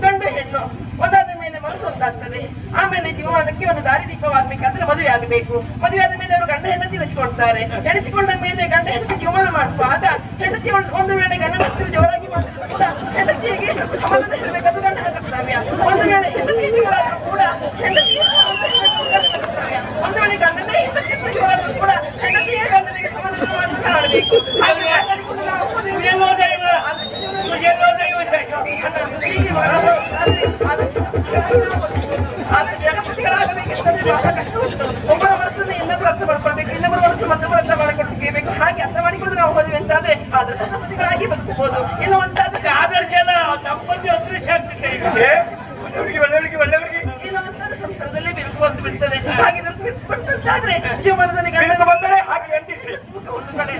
Speaker 3: ಗಂಡು ಹೆಣ್ಣು ಒಂದಾದ ಮೇಲೆ ಮನಸ್ಸು ಒಂದಾಗ್ತದೆ. ಆಮೇಲೆ ಜೀವನಕ್ಕೆ ಒಂದು ದಾರಿದೀಪವಾಗಬೇಕಾದ್ರೆ ಮದುವೆ ಆಗಬೇಕು. ಮದುವೆ ಆದ ಮೇಲೆ ಅವರು ಗಂಡ ಹೆಂಡತಿ ಎಣಿಸಿಕೊಳ್ತಾರೆ. ಎಣಿಸಿಕೊಂಡ ಮೇಲೆ ಗಂಡ ಹೆಂಡತಿ ಜೀವನ ಮಾಡುವಾಗ ಹೆಂಡತಿ ಒಂದು ವೇಳೆ ಗಂಡನ ಜೋರಾಗಿ ಮಾಡಿದ್ರು ಕೂಡ ಹೆಂಡತಿಗೆ ಸಮಾಧಾನ ಹೇಳಬೇಕಾದ್ರೆ ಗಂಡನ ಕರ್ತವ್ಯ. ಒಂದು ವೇಳೆ ಹೆಂಡತಿ ಜೀವನಾದರೂ ಕೂಡ ಹೆಂಡತಿಗೆ ಒಂದು ವೇಳೆ ಗಂಡನೇ ಹೆಂಡತಿ ಜೀವನಾದರೂ ಕೂಡ ಹೆಂಡತಿಯೇ ಗಂಡನಿಗೆ ಸಮಾಧಾನ ಮಾಡಬೇಕು. ಒಬ್ಬರ ಮನಸ್ಸನ್ನು ಇನ್ನೊಬ್ಬರು ಅರ್ಥ ಮಾಡ್ಕೊಳ್ಬೇಕು, ಇನ್ನೊಬ್ಬರ ಮನಸ್ಸು ಮತ್ತೊಬ್ಬರು ಅರ್ಥ ಮಾಡಿಕೊಳ್ಬೇಕು. ಹಾಗೆ ಅರ್ಥ ಮಾಡಿಕೊಂಡು ನಾವು ಹೋದ್ವಿ ಅಂತಾದ್ರೆ ಆದರ್ಶ ದಂಪತಿಗಳಾಗಿ ಬದುಕಬಹುದು. ಇಲ್ಲವಂತಾದ್ರೆ
Speaker 1: ಆದರ್ಶ ಅಲ್ಲ, ದಂಪತಿ ಅದೃಶ್ಯ ಆಗ್ತದೆ.
Speaker 2: ಒಳ್ಳೆಯವರಿಗೆ ಒಳ್ಳೆಯವರಿಗೆ
Speaker 3: ಇಲ್ಲವಂತಾದ್ರೆ ಸಂಸಾರದಲ್ಲೇ ಬಿರುಕು ಬಿಡ್ತದೆ. ಹಾಗೆ ಬಿಟ್ಟಂತಾದ್ರೆ ಜೀವನದಲ್ಲಿ ಗಂಡ
Speaker 2: ಬಂದರೆ ಹಾಗೆ ಅಂಟಿಸಿ
Speaker 3: ಒಂದು ಕಡೆ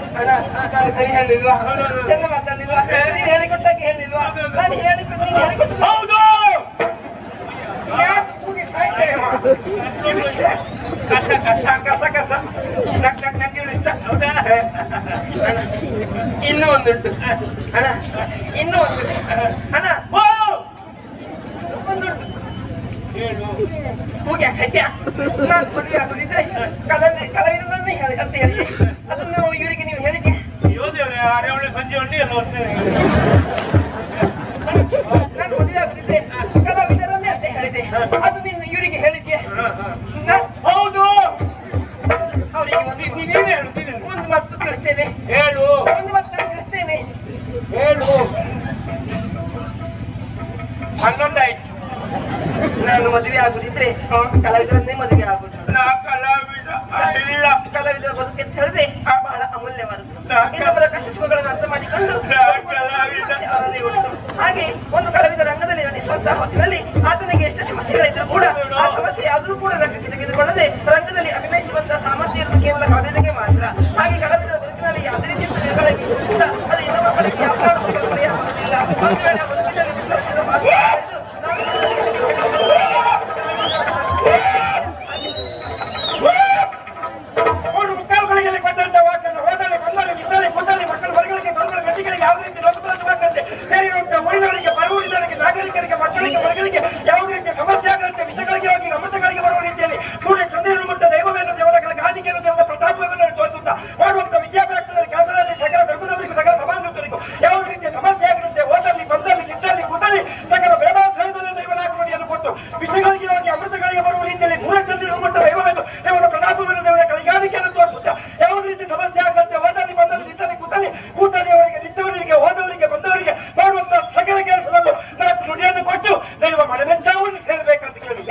Speaker 3: ಸರಿ ಹೇಳಿಲ್ವಾ? ಚೆಂದ ಮಾತಾಡಿಲ್ವಾ? ನೀನು ಹೇಳಿಕೊಟ್ಟಾಗೆ ಹೇಳಿಲ್ವಾ? ನಾನು ಹೇಳಿಕೊಟ್ಟು ನೀನು ಹೇಳಿಕೊಟ್ಟು
Speaker 1: ಹೌದು
Speaker 2: ಕಸ ಕಸ ಕಸ ಕಸ ನಂಗೆ ಇಷ್ಟ. ಹೌದಾ?
Speaker 3: ಇನ್ನೂ ಒಂದುಂಟು ಅಣ್ಣ, ಇನ್ನೂ ಒಂದು ಅಣ್ಣ, ಒಂದುಂಟು. ಹೋಗಿ ಸತ್ಯ ನಾನು ಮದುವೆ ಆಗೋದಿದ್ರೆ ಕಲಾವಿದರನ್ನೇ ಹೇಳಿ ಅಂತ ಹೇಳಿ ಅದನ್ನು ಇವರಿಗೆ ನೀವು ಹೇಳಿದ್ದೆ.
Speaker 1: ಯೋಧೇವ್ರೆ ಅರೆವಳೆ ಸಂಜೆ ಹೊಂಡಿ ಎಲ್ಲ ಹೋಗ್ತೇನೆ.
Speaker 3: ನಾನು ಮದುವೆ ಆಗೋದಿದ್ರೆ ಕಲಾವಿದರನ್ನೇ ಅಂತ ಹೇಳಿದೆ. ಅದು ನೀನು ಇವರಿಗೆ ಹೇಳಿದ್ದೆ.
Speaker 1: ಹೌದು
Speaker 3: ಅವರಿಗೆ
Speaker 1: ನೀನೇನು ಹೇಳುತ್ತೀನಿ?
Speaker 3: ಒಂದು ಮಾತು ತಿಳಿಸ್ತೇನೆ.
Speaker 1: ಹೇಳು
Speaker 3: ಒಂದು ಮಾತು ತಿಳಿಸ್ತೇನೆ.
Speaker 1: ಹೇಳು.
Speaker 2: 11 ಆಯ್ತು.
Speaker 3: ನಾನು ಮದುವೆ ಆಗುದಿದ್ರೆ ಕಲಾವಿದರನ್ನೇ ಮದುವೆ ಆಗುದು.
Speaker 2: ನಾ ಕಲಾವಿದ ಇಲ್ಲ.
Speaker 3: ಕಲಾವಿದರ ಬದುಕು ಅಂತ ಹೇಳಿದ್ರೆ ಬಹಳ ಅಮೂಲ್ಯವಾದದ್ದು. ಇನ್ನೊಬ್ಬರ ಕಷ್ಟ ಸುಖಗಳನ್ನು ಅರ್ಥ ಮಾಡಿಕೊಂಡು ಅವರಲ್ಲಿ ಉಂಟು. ಹಾಗೆ ಒಂದು ಕಲಾವಿದ ರಂಗದಲ್ಲಿ ನಡೆಸುವಂತಹ ಹೊತ್ತಿನಲ್ಲಿ ಆತನಿಗೆ ಎಷ್ಟು ಸಮಸ್ಯೆಗಳಿದ್ರು ಕೂಡ ಆ ಸಮಸ್ಯೆ ಯಾವುದೂ ಕೂಡ ರಂಗಕ್ಕೆ ತೆಗೆದುಕೊಳ್ಳದೆ ರಂಗದಲ್ಲಿ ಅಭಿನಯಿಸುವಂತಹ ಸಾಮರ್ಥ್ಯ ಇರುವುದು ಕೇವಲ ಕಲಾವಿದರಿಗೆ ಮಾತ್ರ. ಹಾಗೆ ಕಲಾವಿದರ ಬದುಕಿನಲ್ಲಿ ಯಾವುದೇ ರೀತಿಯ ನಿರ್ವಹಣೆ ಕೂಡ ಅದು ಇನ್ನೊಬ್ಬ ಕಲೆಗೆ ಯಾವ ಕಾರಣಕ್ಕೂ ಪರಿಹಾರವಿಲ್ಲ. ಒಂದು ವೇಳೆ ಬದುಕಿನಲ್ಲಿ
Speaker 2: ಮಕ್ಕಳುಗಳಿಗೆ ಕೊಟ್ಟಂತ ವಾಕ್ಯನ ಹೋದಲ್ಲಿ ಬಂದಲ್ಲಿ ಇದ್ದಲ್ಲಿ ಕೊಟ್ಟಲ್ಲಿ ಮಕ್ಕಳು ಹೊರಗಳಿಗೆ ಮಾಡುವಂತೆ ಸೇರಿರುವಂತಹ ಊರಿನವರಿಗೆ ಬರುವವರಿಗೆ ನಾಗರಿಕರಿಗೆ ಮಕ್ಕಳಿಗೆ ಮರಗಳಿಗೆ ಯಾವುದೇ ರೀತಿಯ ಸಮಸ್ಯೆ ಆಗದಂತೆ ವಿಷಯಗಳಿಗೆ ಹೋಗಿ ಅಮೃತಗಳಿಗೆ ಬರುವ ರೀತಿಯಲ್ಲಿ ಸೂರ್ಯ ಚಂದ್ರನ ಮುಟ್ಟ ದೈವವೇನು ದೇವರ ಗಾದಿಗೆಯನ್ನು ದೇವರ ಪ್ರತಾಪವನ್ನು ತೋರಿಸುತ್ತಾ ಮಾಡುವಂತಹ ವಿದ್ಯಾಭ್ಯಾಸದಲ್ಲಿ ಕೆಲಸದಲ್ಲಿ ಸಕಲ ಧರ್ಮದವರಿಗೂ ಸಕಲ ಸಮಾಜದವರಿಗೂ ಯಾವ ರೀತಿಯ ಸಮಸ್ಯೆ ಆಗಿರುತ್ತೆ ಓದಲ್ಲಿ ಬಂದಲ್ಲಿ ನಿಟ್ಟಲ್ಲಿ ಕೂತಲ್ಲಿ ಸಕಲ ಬೇಡಾಧಾರದಲ್ಲಿ ದೈವನಾಗುವಳಿಯನ್ನು ಕೊಟ್ಟು ವಿಷಯಗಳಿಗೆ ಹೋಗಿ ಅಮೃತಗಳಿಗೆ ಬರುವ ರೀತಿಯಲ್ಲಿ ಸೂರ್ಯ ಚಂದ್ರನ ಮುಟ್ಟ ದೈವವೇನು ದೇವರ ಪ್ರತಾಪವನ್ನು ದೇವರ ಕೈಗಾರಿಕೆಯನ್ನು ತೋರಿಸುತ್ತಾ ಯಾವುದೇ ರೀತಿ ಸಮಸ್ಯೆ ಆಗದಂತೆ ಓದಲ್ಲಿ ಬಂದಲ್ಲಿ ನಿಟ್ಟಲ್ಲಿ ಕೂತಲ್ಲಿ ಅವರಿಗೆ ನಿಂತವರಿಗೆ ಹೋದವರಿಗೆ ಬಂದವರಿಗೆ ಮಾಡುವಂತಹ ಸಕಲ ಕೆಲಸದಲ್ಲೂ ನಾವು ನುಡಿಯನ್ನು ಕೊಟ್ಟು ದೈವ ಮನಮೆಚ್ಚಾವನ್ನು ಸೇರಬೇಕಂತ ಕೇಳಿ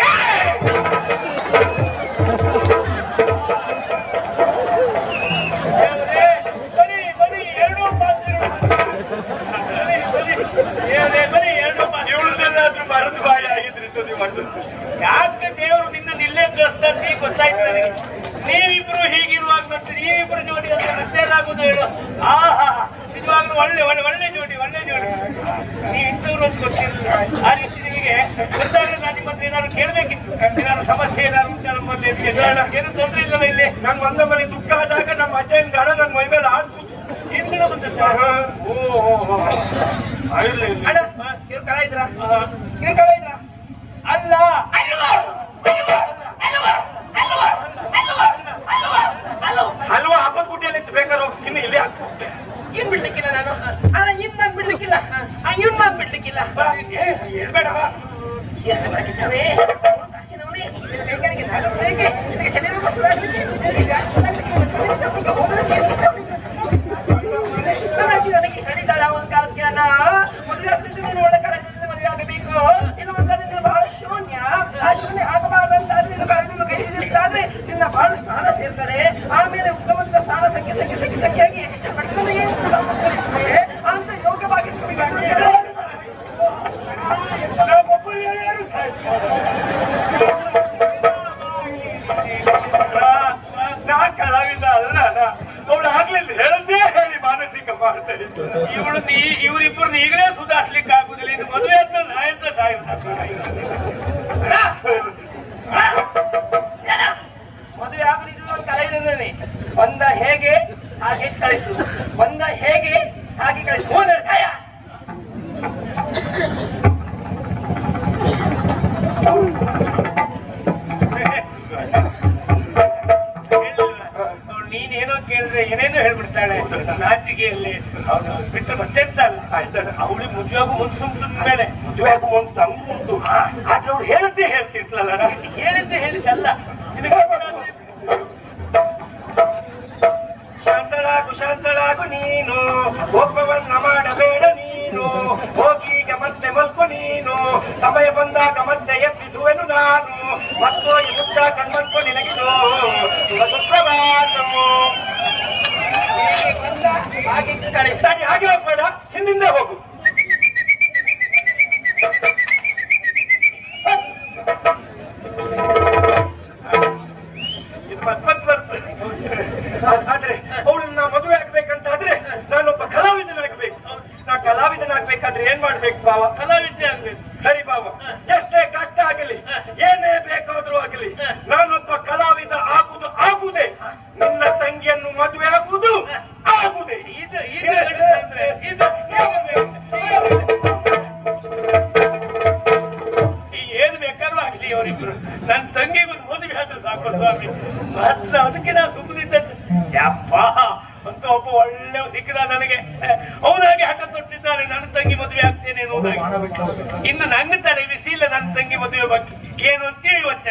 Speaker 1: ಮರದು ಬಾಯಿ ಆಗಿದ್ರಿ ಯಾಕೆ ದೇವರು ನಿನ್ನನ್ನು ಇಲ್ಲೇ ತೋರಿಸ್ತಾರೆ ಗೊತ್ತಾಯ್ತು ನನಗೆ. ನೀವಿಬ್ರು ಹೀಗಿರುವಾಗ ಮತ್ತೆ ನೀವಿಬ್ರು ಜೋಡಿ ಅಂತ ಮತ್ತೇನಾಗುದು ಹೇಳು. ಆಹಾ ನಿಜವಾಗ್ಲೂ ಒಳ್ಳೆ ಒಳ್ಳೆ ಒಳ್ಳೆ ಜೋಡಿ ಒಳ್ಳೆ ಜೋಡಿ. ನೀವು ಇಂಥವ್ರು ಅಂತ ಗೊತ್ತಿರಲಿಲ್ಲ. ಆ ರೀತಿ ನಿಮಗೆ ಗೊತ್ತಾಗಲ್ಲ. ನಾನು ನಿಮ್ಮತ್ರ ಏನಾದ್ರು ಕೇಳಬೇಕಿತ್ತು. ಏನಾದ್ರು ಸಮಸ್ಯೆ ಏನಾದ್ರು ಉಂಟಾ ನಮ್ಮಲ್ಲಿ? ಏನು ತೊಂದರೆ ಇಲ್ಲವ ಇಲ್ಲಿ?
Speaker 2: ನಾನು ಒಂದ ಮನೆ ದುಃಖ ಆದಾಗ ನಮ್ಮ ಅಜ್ಜನ ಗಾಢ ನನ್ನ ಮೈ ಮೇಲೆ ಆಡ್ತು
Speaker 1: ಹಿಂದಿನ ಬಂದದ್ದು. ಅಲ್ಲ
Speaker 2: ಹಲ್ವಾ ಹಬ್ಬದ ಗುಡ್ಡಿಯಲ್ಲಿ ಬೇಕಾದ್ರೆ ಹೋಗಿ ತಿನ್ನಿ ಇಲ್ಲಿ
Speaker 3: ಇನ್ ಬಿಡ್ಲಿಕ್ಕಿಲ್ಲ ನಾನು ಇನ್ ನಾನ್ ಬಿಡ್ಲಿಕ್ಕಿಲ್ಲ ಇವ್ನ್ ನಾನ್ ಬಿಡ್ಲಿಕ್ಕಿಲ್ಲ
Speaker 2: ಹೇಳ್ಬೇಡವ
Speaker 3: ನನಗೆ ಹೇಳಿದಾಳ ಒಂದ್ ಕಾಲಕ್ಕೆ ಮದುವೆ ಆಗ್ತಿದ್ದೀನಿ ಒಳ್ಳೆ ಕಾಲದಿಂದ ಮದುವೆ ಆಗಬೇಕು ಇದು ಒಂದಾದ್ರೆ ಬಹಳ ಶೂನ್ಯ ಆ ಶೂನ್ಯ ಆಗಬಾರ್ದಂತಾದ್ರೆ ನಿನ್ನ ಕೈ ಹಿಡಿದಾದ್ರೆ ನಿನ್ನ ಬಹಳ ಸ್ಥಾನ ಸೇರ್ತಾರೆ ಆಮೇಲೆ ಉತ್ತಮದ ಸ್ಥಾನ ಸಖಿಯಾಗಿ ಅಂತ ಯೋಗ್ಯವಾಗಿ
Speaker 2: ನಾ ಕಲಾವಿದ ಅಲ್ಲ ಅವಳು ಆಗ್ಲಿಲ್ಲ ಹೇಳದ್ದೇ ಹೇಳಿ ಮಾನಸಿಕ ಮಾಡ್ತಾ ಇತ್ತು
Speaker 1: ಇವರಿಬ್ಬರು ಈಗಲೇ ಸುಧಾರಿಸ್ಲಿಕ್ಕೆ ಆಗುದಿಲ್ಲ. ಇನ್ನು ಮದುವೆ ಆದ್ಮೇಲೆ ನಾಯಂತ
Speaker 3: ಮದುವೆ ಆಗಲಿದ್ದು ಒಂದು ಕಲೆಯಿಂದನೇ ಒಂದ ಹೇಗೆ ಹಾಗೆ ಕಳಿಸು ಒಂದ ಹೇಗೆ ಹಾಗೆ ಕಳಿಸು ಹೋದರೆ ಸಾಯ
Speaker 1: ನೀನೇನೋ ಕೇಳಿದ್ರೆ ಏನೇನೋ ಹೇಳ್ಬಿಡ್ತಾಳೆ ನಾಚಿಕೆಯಲ್ಲಿ. ಬಿಟ್ಟು ಮತ್ತೆಂತ ಅಲ್ಲ ಅವಳಿಗೆ ಮದುವೆಗೂ ಮುಂಚೆ ಮೇಲೆ
Speaker 2: ಮದುವೆಗೂ ಒಂದು ತಂಗು ಉಂಟು ಆದ್ರೆ ಅವ್ರು ಹೇಳದ್ದೇ ಹೇಳ್ತಿರ್ಲಲ್ಲ
Speaker 1: ಹೇಳಿದ್ದೆ ಹೇಳಿದ್ದಲ್ಲ.
Speaker 2: ಶಾಂತಳಾಗು ನೀನು ಒಬ್ಬವನ್ನ ಮಾಡಬೇಡ ನೀನು ಹೋಗೀಗ ಮತ್ತೆ ಮಲ್ಕು ನೀನು ಸಮಯ ಬಂದಾಗ ಮತ್ತೆ ಎಬ್ಬಿಸುವೆನು ನಾನು ಮತ್ತೋಗಿ ಮುಟ್ಟ ಕಣ್ಮಲ್ಕು ನಿನಗಿದು ಸುಪ್ರಭಾತವು
Speaker 3: ಹಾಗೆ ಕಳಿಸು
Speaker 2: ಸರಿ ಹಾಗೆ ಹೋಗ್ಬೇಡ ಹಿಂದಿಂದ ಹೋಗು ಇದು ಮತ್ಮತ್ ಬರ್ತದೆ ಆದ್ರೆ ಅವಳನ್ನ ಮದುವೆ ಆಗ್ಬೇಕಂತಾದ್ರೆ ನಾನೊಬ್ಬ ಕಲಾವಿದನಾಗ್ಬೇಕು. ನಾ ಕಲಾವಿದನಾಗ್ಬೇಕಾದ್ರೆ ಏನ್ ಮಾಡ್ಬೇಕು ಬಾವ?
Speaker 1: ಕಲಾವಿದ್ಯೆ ಆಗ್ಬೇಕು.
Speaker 2: ಸರಿ ಬಾವ, ಎಷ್ಟೇ ಕಷ್ಟ ಆಗಲಿ ಏನೇ ಬೇಕಾದ್ರೂ ಆಗಲಿ ನಾನೊಬ್ಬ ಕಲಾವಿದ ಆಗುವುದೇ ನನ್ನ ತಂಗಿಯನ್ನು ಮದುವೆ ಆಗುವುದು ಆಗುವುದೇ.
Speaker 1: ಇದು ಏನ್ ಬೇಕಾದ್ರೂ ಆಗ್ಲಿ ಅವರಿಬ್ರು. ನನ್ನ ತಂಗಿಗೂ ಮದುವೆ ಆದ್ರೆ ಸಾಕು ಸ್ವಾಮಿ. ಮಾತ್ರ ಅದಕ್ಕೆ ನಾವು ಸುಮ್ಮನಿದ್ದದ್ದು. ಯಪ್ಪ ಅಂತ ಒಬ್ಬ ಒಳ್ಳೆ ಸಿಕ್ಕಿದ ನನಗೆ. ಅವನಾಗೆ ಹಠ ತೊಟ್ಟಿದ್ದಾನೆ ನನ್ನ ತಂಗಿ ಮದುವೆ ಆಗ್ತೇನೆ ಅನ್ನೋದಾಗಿ. ಇನ್ನು ನನ್ನ ತಲೆ ಬಿಸಿ ಇಲ್ಲ ನನ್ನ ತಂಗಿ ಮದುವೆ ಬಗ್ಗೆ ಏನು ಅಂತೇಳಿ ಇವತ್ತೆ